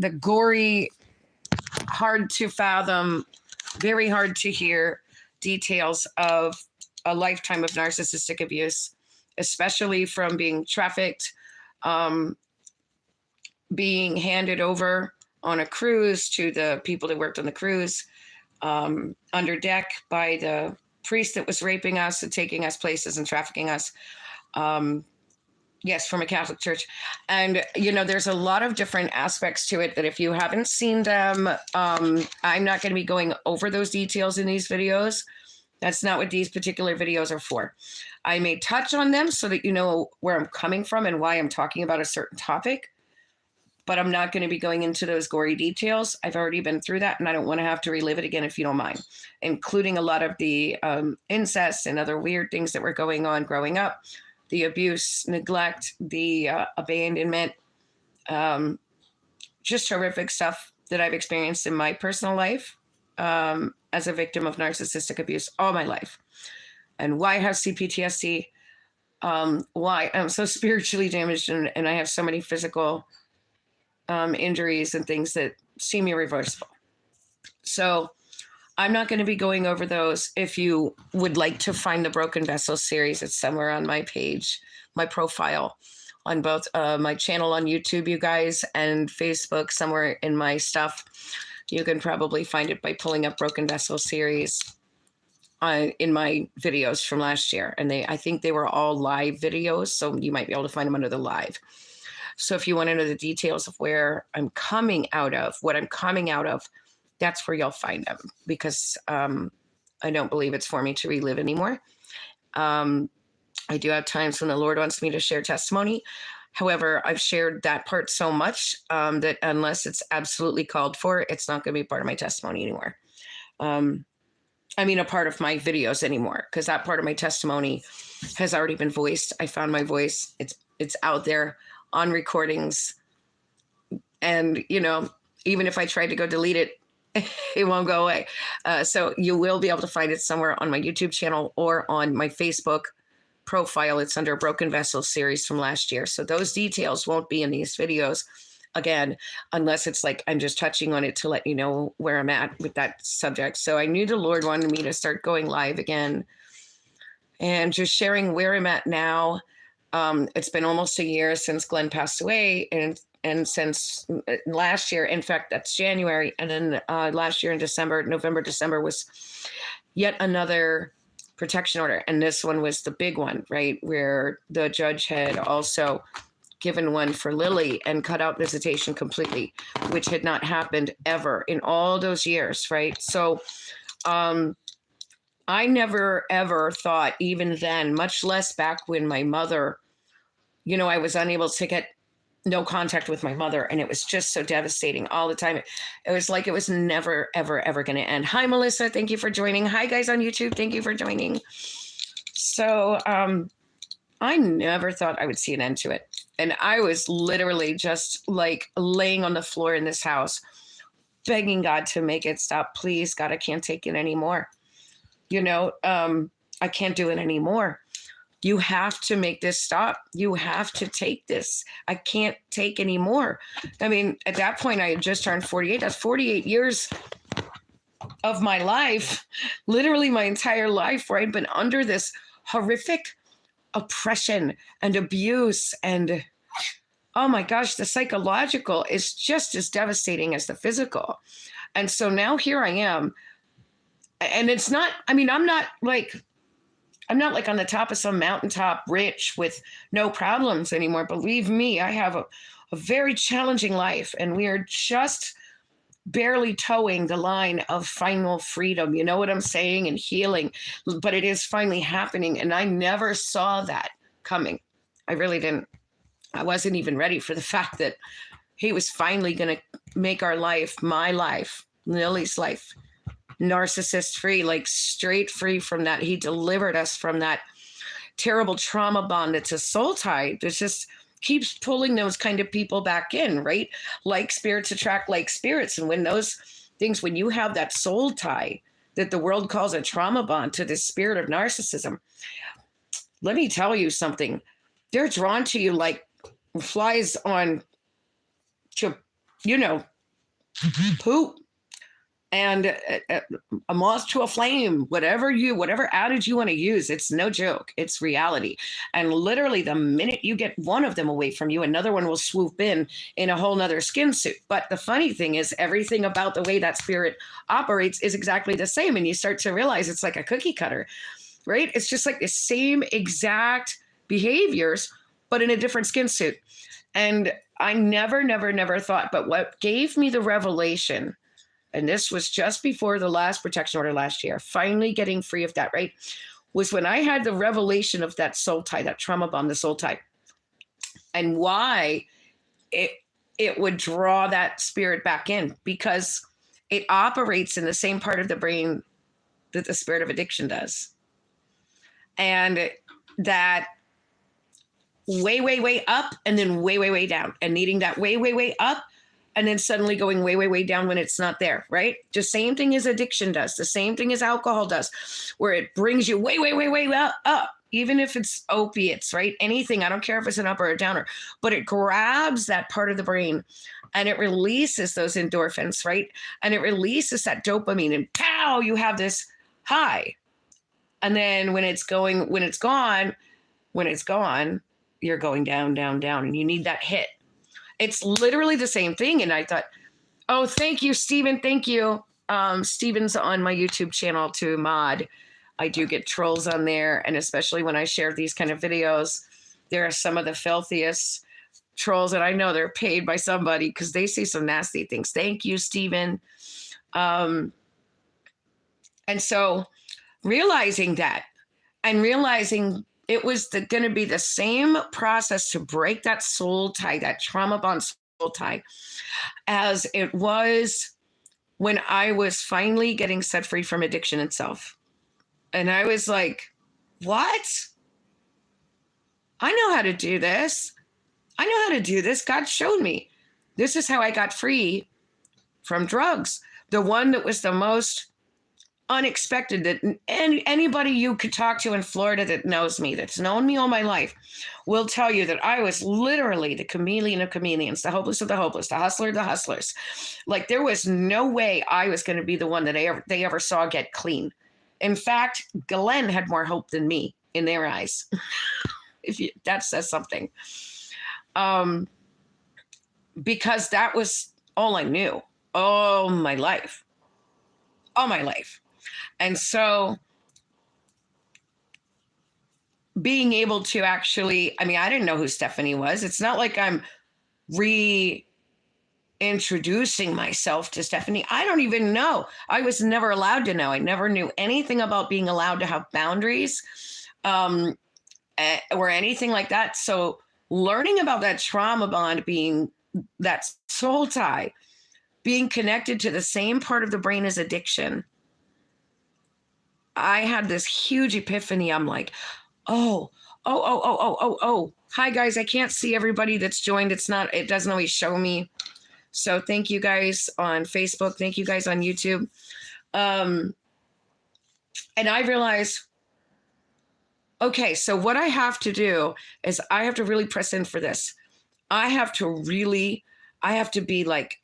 the gory, hard to fathom, very hard to hear details of a lifetime of narcissistic abuse, especially from being trafficked, being handed over on a cruise to the people that worked on the cruise, under deck by the priest that was raping us and taking us places and trafficking us. Yes, from a Catholic church. And, there's a lot of different aspects to it that if you haven't seen them, I'm not going to be going over those details in these videos. That's not what these particular videos are for. I may touch on them so that you know where I'm coming from and why I'm talking about a certain topic, but I'm not going to be going into those gory details. I've already been through that, and I don't want to have to relive it again if you don't mind, including a lot of the incest and other weird things that were going on growing up, the abuse, neglect, the abandonment, just horrific stuff that I've experienced in my personal life as a victim of narcissistic abuse all my life. And why I have CPTSD, why I'm so spiritually damaged and I have so many physical injuries and things that seem irreversible. So I'm not going to be going over those. If you would like to find the Broken Vessels series, it's somewhere on my page, my profile, on both my channel on YouTube, you guys, and Facebook, somewhere in my stuff. You can probably find it by pulling up Broken Vessels series in my videos from last year. And I think they were all live videos, so you might be able to find them under the live. So if you want to know the details of where I'm coming out of, what I'm coming out of, that's where you'll find them, because I don't believe it's for me to relive anymore. I do have times when the Lord wants me to share testimony. However, I've shared that part so much that unless it's absolutely called for, it's not going to be part of my testimony anymore. A part of my videos anymore, because that part of my testimony has already been voiced. I found my voice. It's out there on recordings. And, even if I tried to go delete it, it won't go away. So you will be able to find it somewhere on my YouTube channel or on my Facebook profile. It's under Broken Vessels series from last year. So those details won't be in these videos, again, unless it's like I'm just touching on it to let you know where I'm at with that subject. So I knew the Lord wanted me to start going live again and just sharing where I'm at now. It's been almost a year since Glenn passed away, and since last year, in fact, that's January. And then last year in November, December was yet another protection order. And this one was the big one, right? Where the judge had also given one for Lily and cut out visitation completely, which had not happened ever in all those years, right? So I never, ever thought, even then, much less back when my mother, I was unable to get no contact with my mother. And it was just so devastating all the time. It was like it was never, ever, ever going to end. Hi, Melissa. Thank you for joining. Hi, guys on YouTube. Thank you for joining. So I never thought I would see an end to it. And I was literally just like laying on the floor in this house, begging God to make it stop. Please, God, I can't take it anymore. I can't do it anymore. You have to make this stop. You have to take this. I can't take any more. At that point, I had just turned 48. That's 48 years of my life, literally my entire life, where I'd been under this horrific oppression and abuse. And oh my gosh, the psychological is just as devastating as the physical. And so now here I am. And it's not, I'm not like on the top of some mountaintop rich with no problems anymore. Believe me, I have a very challenging life, and we are just barely towing the line of final freedom. You know what I'm saying? And healing, but it is finally happening. And I never saw that coming. I really didn't. I wasn't even ready for the fact that he was finally going to make our life, my life, Lily's life, narcissist free, like straight free from that. He delivered us from that terrible trauma bond. It's a soul tie that just keeps pulling those kind of people back in, right? Like spirits attract like spirits. And when you have that soul tie that the world calls a trauma bond to this spirit of narcissism, let me tell you something. They're drawn to you like flies on to, poop, and a moth to a flame, whatever adage you want to use. It's no joke. It's reality. And literally the minute you get one of them away from you, another one will swoop in a whole nother skin suit. But the funny thing is everything about the way that spirit operates is exactly the same. And you start to realize it's like a cookie cutter, right? It's just like the same exact behaviors, but in a different skin suit. And I never thought, but what gave me the revelation, and this was just before the last protection order last year, finally getting free of that, right? Was when I had the revelation of that soul tie, that trauma bond, the soul tie, and why it would draw that spirit back in, because it operates in the same part of the brain that the spirit of addiction does. And that way up and then way down, and needing that way up and then suddenly going way down when it's not there, right? The same thing as addiction does, the same thing as alcohol does, where it brings you way up, even if it's opiates, right? Anything, I don't care if it's an up or a downer, but it grabs that part of the brain and it releases those endorphins, right? And it releases that dopamine, and pow, you have this high. And then when it's gone, you're going down, and you need that hit. It's literally the same thing. And I thought, oh, thank you, Stephen. Thank you. Stephen's on my YouTube channel to mod. I do get trolls on there. And especially when I share these kind of videos, there are some of the filthiest trolls, and I know they're paid by somebody because they say some nasty things. Thank you, Stephen. And so realizing that, and realizing it was going to be the same process to break that soul tie, that trauma bond soul tie, as it was when I was finally getting set free from addiction itself. And I was like, what? I know how to do this. God showed me. This is how I got free from drugs. The one that was the most unexpected, that anybody you could talk to in Florida that knows me, that's known me all my life, will tell you that I was literally the chameleon of chameleons, the hopeless of the hopeless, the hustler of the hustlers. Like, there was no way I was going to be the one that they ever saw get clean. In fact, Glenn had more hope than me in their eyes. That says something. Because that was all I knew all my life. And so being able to actually, I didn't know who Stephanie was. It's not like I'm reintroducing myself to Stephanie. I don't even know. I was never allowed to know. I never knew anything about being allowed to have boundaries or anything like that. So learning about that trauma bond, being that soul tie, being connected to the same part of the brain as addiction, I had this huge epiphany. I'm like, oh. Hi, guys. I can't see everybody that's joined. It doesn't always show me. So thank you guys on Facebook. Thank you guys on YouTube. And I realized, okay, so what I have to do is I have to really press in for this. I have to be like,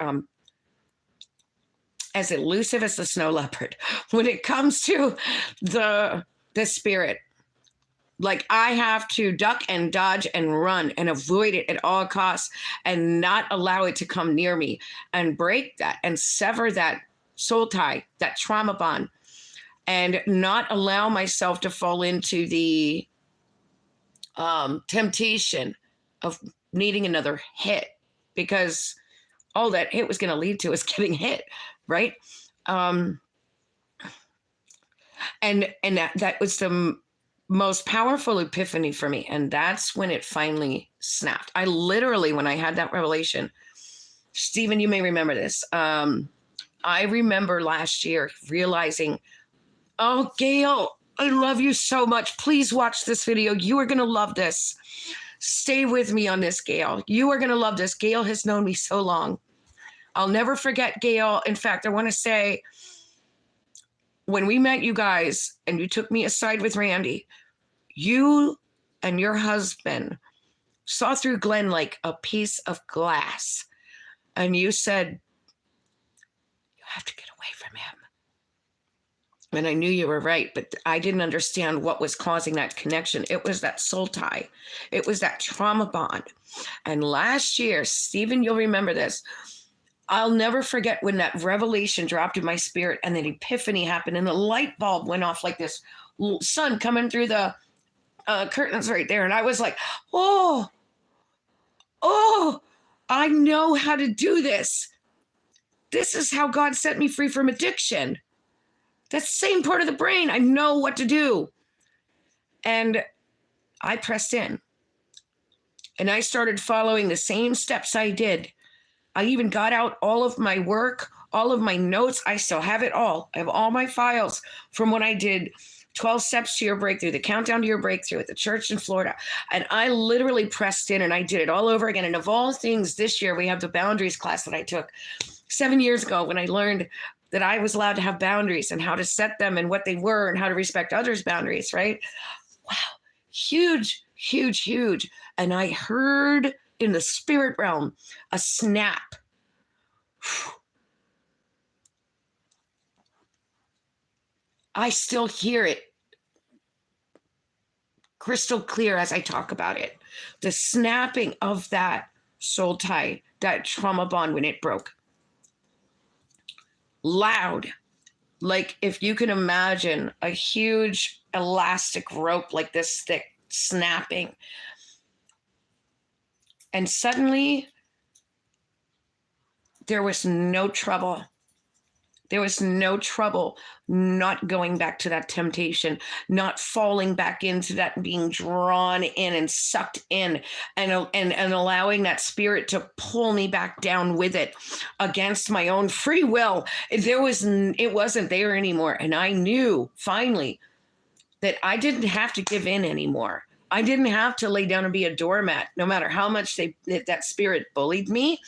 as elusive as the snow leopard when it comes to the spirit. Like, I have to duck and dodge and run and avoid it at all costs and not allow it to come near me, and break that and sever that soul tie, that trauma bond, and not allow myself to fall into the temptation of needing another hit, because all that hit was going to lead to is getting hit. Right. And that was the most powerful epiphany for me. And that's when it finally snapped. I literally, when I had that revelation, Stephen, you may remember this. I remember last year realizing, oh, Gail, I love you so much. Please watch this video. You are going to love this. Stay with me on this, Gail. You are going to love this. Gail has known me so long. I'll never forget Gail. In fact, I want to say, when we met you guys and you took me aside with Randy, you and your husband saw through Glenn like a piece of glass. And you said, have to get away from him. And I knew you were right, but I didn't understand what was causing that connection. It was that soul tie. It was that trauma bond. And last year, Stephen, you'll remember this. I'll never forget when that revelation dropped in my spirit and that epiphany happened and the light bulb went off like this sun coming through the curtains right there. And I was like, oh, I know how to do this. This is how God set me free from addiction. That same part of the brain. I know what to do. And I pressed in. And I started following the same steps I did. I even got out all of my work, all of my notes. I still have it all. I have all my files from when I did 12 steps to your breakthrough, the countdown to your breakthrough at the church in Florida. And I literally pressed in and I did it all over again. And of all things, this year we have the boundaries class that I took 7 years ago when I learned that I was allowed to have boundaries and how to set them and what they were and how to respect others' boundaries, right? Wow. Huge, huge, huge. And I heard in the spirit realm a snap. I still hear it crystal clear as I talk about it. The snapping of that soul tie, that trauma bond when it broke. Loud, like if you can imagine a huge elastic rope like this thick snapping. And suddenly there was no trouble. There was no trouble not going back to that temptation, not falling back into that, being drawn in and sucked in and allowing that spirit to pull me back down with it against my own free will. It wasn't there anymore. And I knew finally that I didn't have to give in anymore. I didn't have to lay down and be a doormat, no matter how much that spirit bullied me,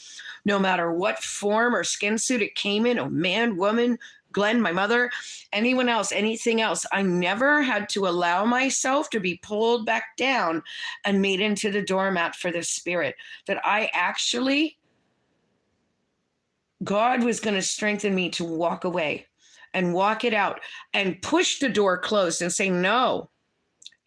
no matter what form or skin suit it came in, a man, woman, Glenn, my mother, anyone else, anything else. I never had to allow myself to be pulled back down and made into the doormat for the spirit. That God was going to strengthen me to walk away and walk it out and push the door closed and say, no,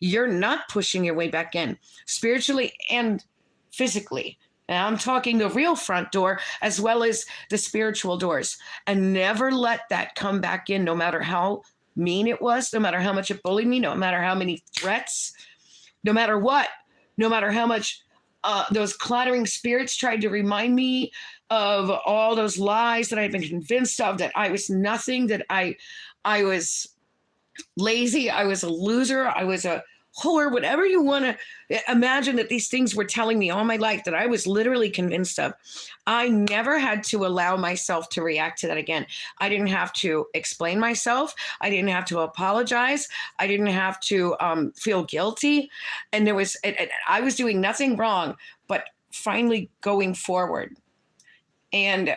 you're not pushing your way back in spiritually and physically. And I'm talking the real front door as well as the spiritual doors, and never let that come back in, no matter how mean it was, no matter how much it bullied me, no matter how many threats, no matter what, no matter how much those clattering spirits tried to remind me of all those lies that I'd been convinced of, that I was nothing, that I was lazy, I was a loser, I was a whore, whatever you want to imagine that these things were telling me all my life that I was literally convinced of. I never had to allow myself to react to that again. I didn't have to explain myself. I didn't have to apologize. I didn't have to feel guilty. And I was doing nothing wrong, but finally going forward. And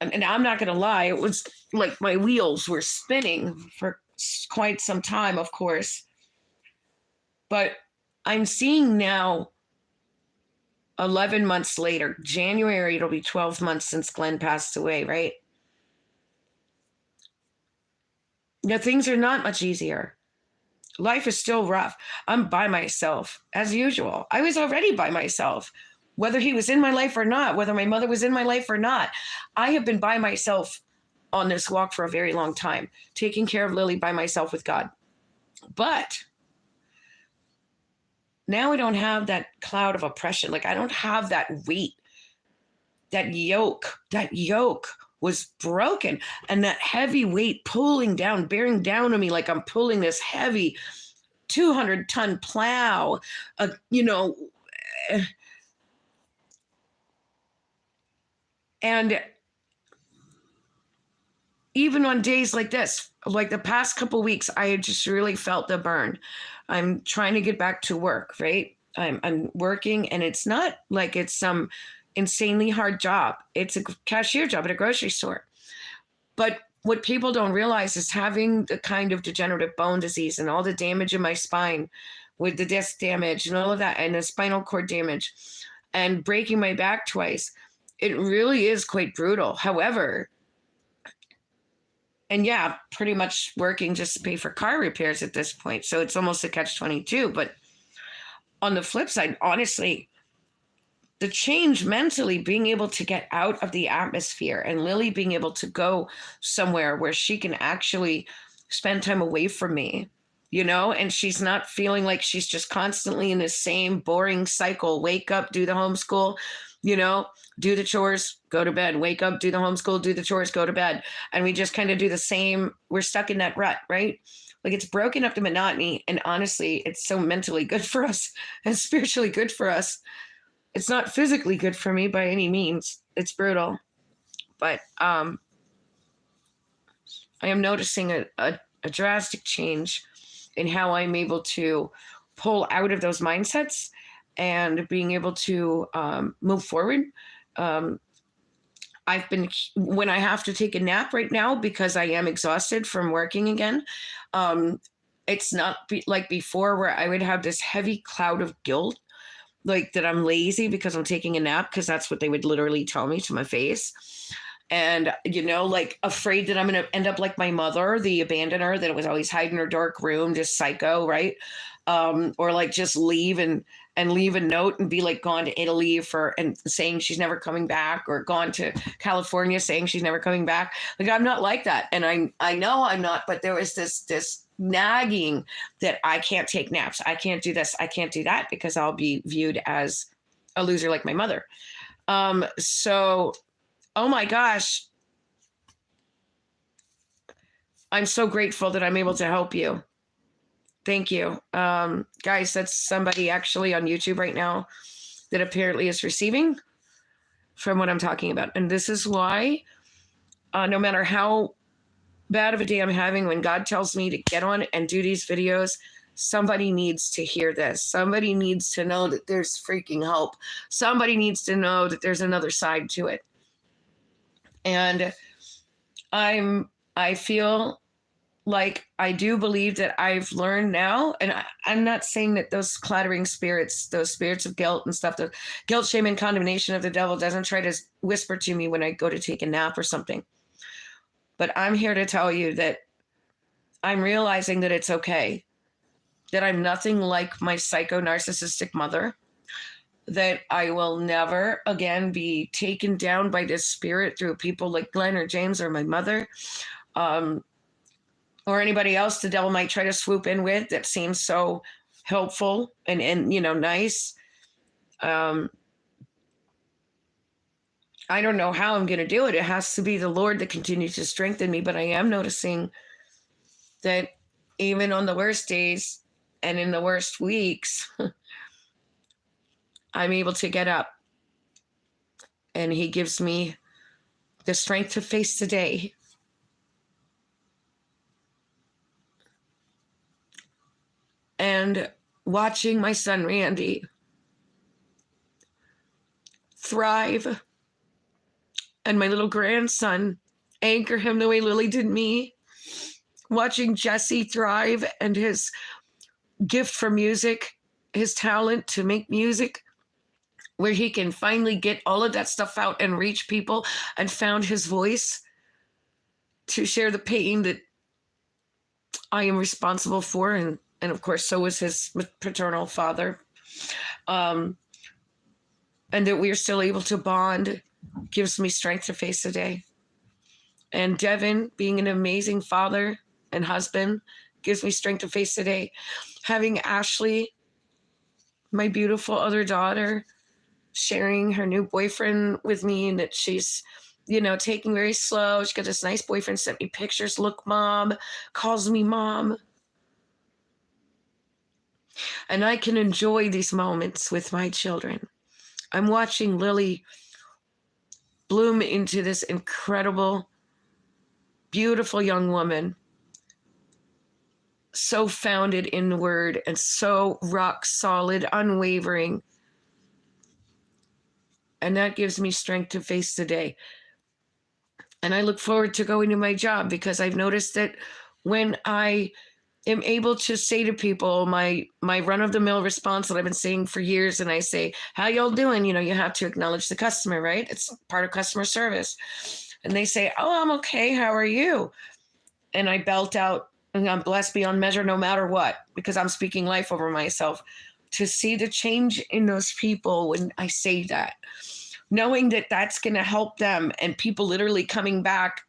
I'm not going to lie, it was like my wheels were spinning for quite some time, of course. But I'm seeing now, 11 months later, January, it'll be 12 months since Glenn passed away, right? Now, things are not much easier. Life is still rough. I'm by myself, as usual. I was already by myself, whether he was in my life or not, whether my mother was in my life or not. I have been by myself on this walk for a very long time, taking care of Lily by myself with God. But now I don't have that cloud of oppression. Like, I don't have that weight, that yoke was broken. And that heavy weight pulling down, bearing down on me like I'm pulling this heavy 200-ton plow, and even on days like this, like the past couple of weeks, I had just really felt the burn. I'm trying to get back to work, right? I'm working, and it's not like it's some insanely hard job. It's a cashier job at a grocery store. But what people don't realize is having the kind of degenerative bone disease and all the damage in my spine with the disc damage and all of that, and the spinal cord damage, and breaking my back twice, it really is quite brutal. However, and yeah, pretty much working just to pay for car repairs at this point. So it's almost a catch-22. But on the flip side, honestly, the change mentally, being able to get out of the atmosphere, and Lily being able to go somewhere where she can actually spend time away from me, and she's not feeling like she's just constantly in the same boring cycle. Wake up, do the homeschool, do the chores, go to bed, wake up, do the homeschool, do the chores, go to bed. And we just kind of do the same. We're stuck in that rut, right? Like, it's broken up the monotony. And honestly, it's so mentally good for us and spiritually good for us. It's not physically good for me by any means. It's brutal. But I am noticing a drastic change in how I'm able to pull out of those mindsets and being able to move forward. When I have to take a nap right now because I am exhausted from working again, it's not like before where I would have this heavy cloud of guilt, like that I'm lazy because I'm taking a nap, because that's what they would literally tell me to my face. And, like afraid that I'm going to end up like my mother, the abandoner that was always hiding in her dark room, just psycho, right? Or like just leave and leave a note and be like gone to Italy and saying she's never coming back, or gone to California saying she's never coming back. Like, I'm not like that. And I know I'm not, but there was this nagging that I can't take naps. I can't do this. I can't do that because I'll be viewed as a loser like my mother. So, oh my gosh, I'm so grateful that I'm able to help you. Thank you. Guys, that's somebody actually on YouTube right now that apparently is receiving from what I'm talking about. And this is why, no matter how bad of a day I'm having, when God tells me to get on and do these videos, somebody needs to hear this. Somebody needs to know that there's freaking hope. Somebody needs to know that there's another side to it. And I feel like I do believe that I've learned now, and I'm not saying that those clattering spirits, those spirits of guilt and stuff, the guilt, shame, and condemnation of the devil doesn't try to whisper to me when I go to take a nap or something. But I'm here to tell you that I'm realizing that it's okay, that I'm nothing like my psycho narcissistic mother, that I will never again be taken down by this spirit through people like Glenn or James or my mother, or anybody else the devil might try to swoop in with that seems so helpful and nice. I don't know how I'm going to do it. It has to be the Lord that continues to strengthen me. But I am noticing that even on the worst days and in the worst weeks, I'm able to get up. And he gives me the strength to face the day. And watching my son, Randy, thrive, and my little grandson anchor him the way Lily did me. Watching Jesse thrive and his gift for music, his talent to make music, where he can finally get all of that stuff out and reach people, and found his voice to share the pain that I am responsible for. And of course, so was his paternal father. And that we are still able to bond gives me strength to face the day. And Devin, being an amazing father and husband, gives me strength to face the day. Having Ashley, my beautiful other daughter, sharing her new boyfriend with me, and that she's, taking very slow. She got this nice boyfriend, sent me pictures. Look, mom, calls me mom. And I can enjoy these moments with my children. I'm watching Lily bloom into this incredible, beautiful young woman, so founded in the word and so rock solid, unwavering. And that gives me strength to face the day. And I look forward to going to my job, because I've noticed that when I am able to say to people my run-of-the-mill response that I've been saying for years, and I say, how y'all doing? You have to acknowledge the customer, right? It's part of customer service. And they say, oh, I'm okay. How are you? and I belt out, and I'm blessed beyond measure no matter what, because I'm speaking life over myself. To see the change in those people when I say that, knowing that that's going to help them, and people literally coming back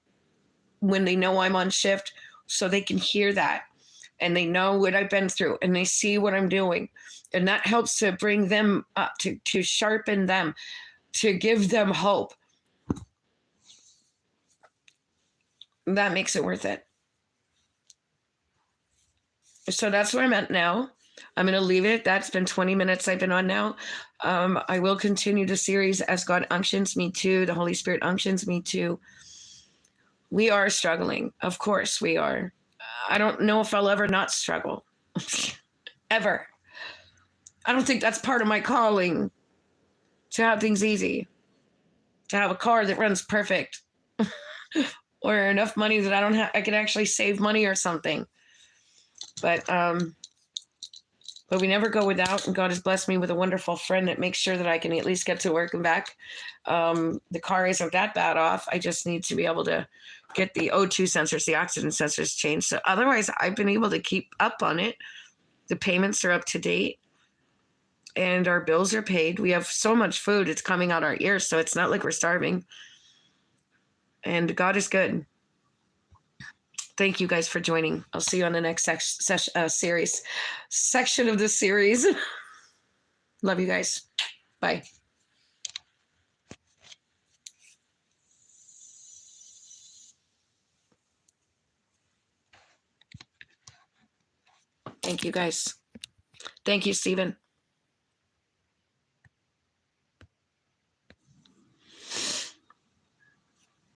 when they know I'm on shift so they can hear that, and they know what I've been through, and they see what I'm doing. And that helps to bring them up, to sharpen them, to give them hope. That makes it worth it. So that's where I'm at now. I'm going to leave it. That's been 20 minutes I've been on now. I will continue the series as God unctions me to. The Holy Spirit unctions me to. We are struggling. Of course we are. I don't know if I'll ever not struggle. Ever. I don't think that's part of my calling, to have things easy, to have a car that runs perfect, or enough money that I can actually save money or something. But we never go without, and God has blessed me with a wonderful friend that makes sure that I can at least get to work and back. The car isn't that bad off. I just need to be able to get the O2 sensors, the oxygen sensors changed. So otherwise, I've been able to keep up on it. The payments are up to date, and our bills are paid. We have so much food, it's coming out our ears, so it's not like we're starving. And God is good. Thank you guys for joining. I'll see you on the next section of the series. Love you guys. Bye. Thank you guys. Thank you, Stephen.